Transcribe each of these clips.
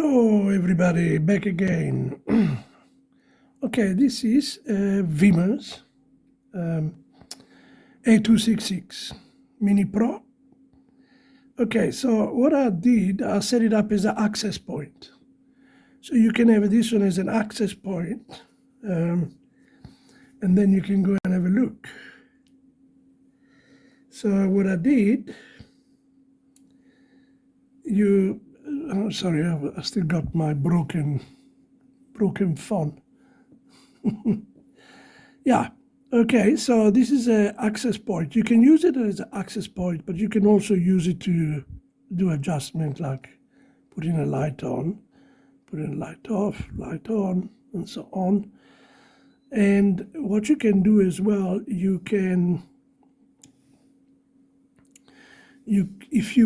Hello everybody, back again. Okay, this is WeMos A266 Mini Pro. Okay, so what I did, I set it up as an access point. So you can have this one as an access point, and then you can go and have a look. So what I did, oh, sorry, I still got my broken phone. Yeah, okay, so this is an access point. You can use it as an access point, but you can also use it to do adjustment, like putting a light on, putting a light off, light on, and so on. And what you can do as well, you can, if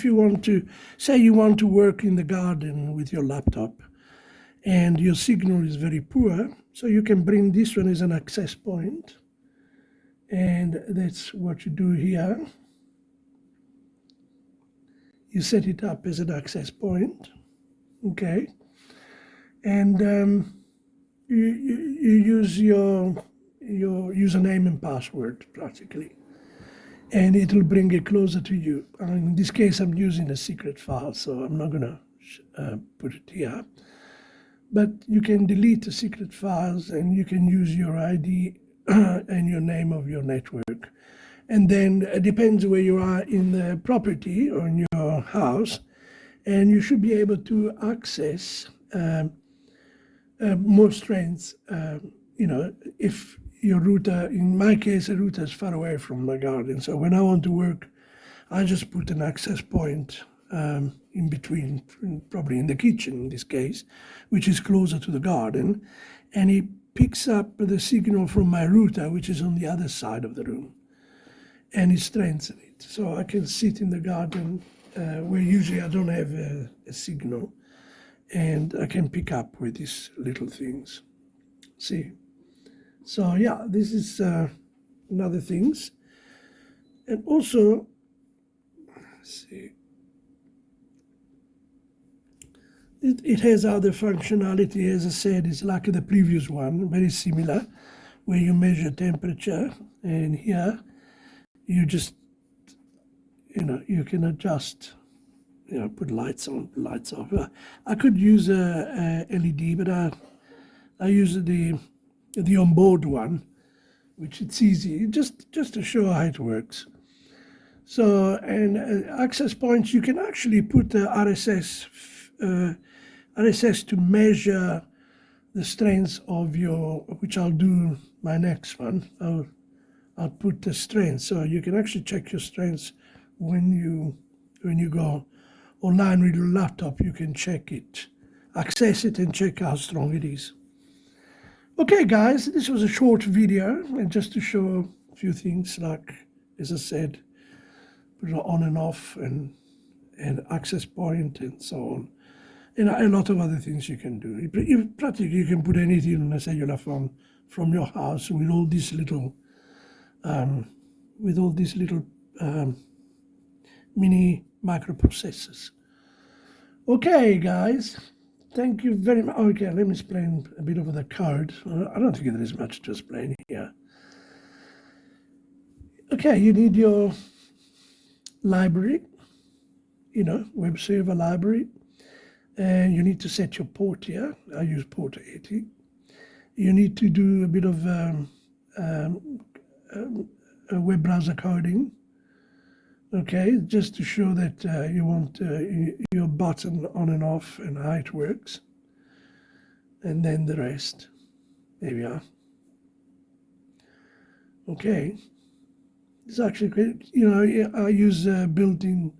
you want to, say you want to work in the garden with your laptop, and your signal is very poor, so you can bring this one as an access point, and that's what you do here. You set it up as an access point, okay, and you use your username and password practically, and it'll bring it closer to you. In this case, I'm using a secret file, so I'm not gonna put it here. But you can delete the secret files, and you can use your ID and your name of your network. And then it depends where you are in the property or in your house, and you should be able to access more strengths. If your router, in my case, the router is far away from my garden. So when I want to work, I just put an access point in between, probably in the kitchen in this case, which is closer to the garden, and it picks up the signal from my router, which is on the other side of the room, and it strengthens it. So I can sit in the garden where usually I don't have a signal, and I can pick up with these little things. See? So yeah, this is another things. And also, let's see, it has other functionality. As I said, it's like the previous one, very similar, where you measure temperature, and here you just, you can adjust, put lights on, lights off. I could use a LED, but I use the on-board one, which it's easy, just to show how it works. So, and access points, you can actually put the RSS to measure the strengths of your, which I'll do my next one. I'll put the strengths, so you can actually check your strengths when you go online with your laptop. You can check it, access it, and check how strong it is. Okay, guys, this was a short video, and just to show a few things, like, as I said, put it on and off, and access point, and so on. And a lot of other things you can do. Practically, you can put anything on a cellular phone from your house with all these little, mini microprocessors. Okay, guys, thank you very much. Okay, let me explain a bit of the code. I don't think there is much to explain here. Okay, you need your library, WebServer library. And you need to set your port here. I use port 80. You need to do a bit of web browser coding, okay, just to show that you want your button on and off and how it works. And then the rest. There we are. Okay. It's actually great. I use built-in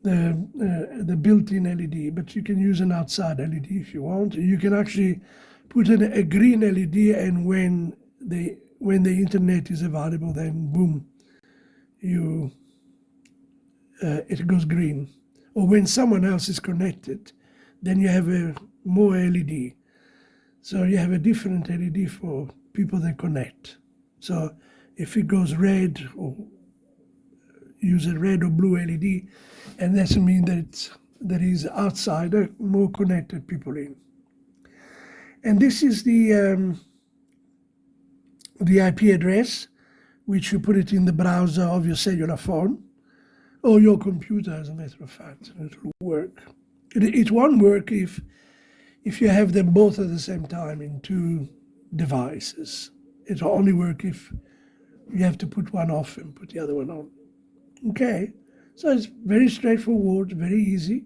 the built-in LED, but you can use an outside LED if you want. You can actually put in a green LED, and when the internet is available, then boom, it goes green. Or when someone else is connected, then you have more LED. So you have a different LED for people that connect. So if it goes red, or use a red or blue LED, and that means that there is outside, more connected people in. And this is the IP address, which you put it in the browser of your cellular phone or your computer, as a matter of fact, and it will work. It won't work if you have them both at the same time in two devices. It will only work if you have to put one off and put the other one on. Okay, so it's very straightforward, very easy.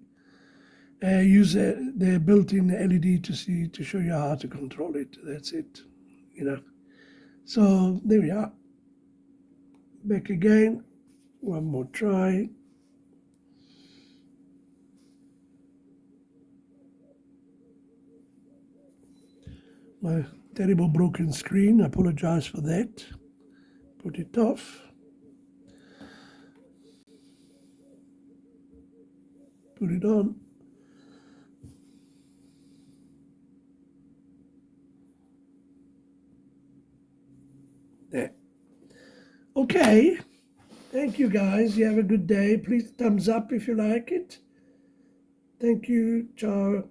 Use the built-in LED to show you how to control it. That's it, you know. So there we are. Back again, one more try. My terrible broken screen, I apologize for that. Put it off. Put it on. There. Okay. Thank you, guys. You have a good day. Please thumbs up if you like it. Thank you. Ciao.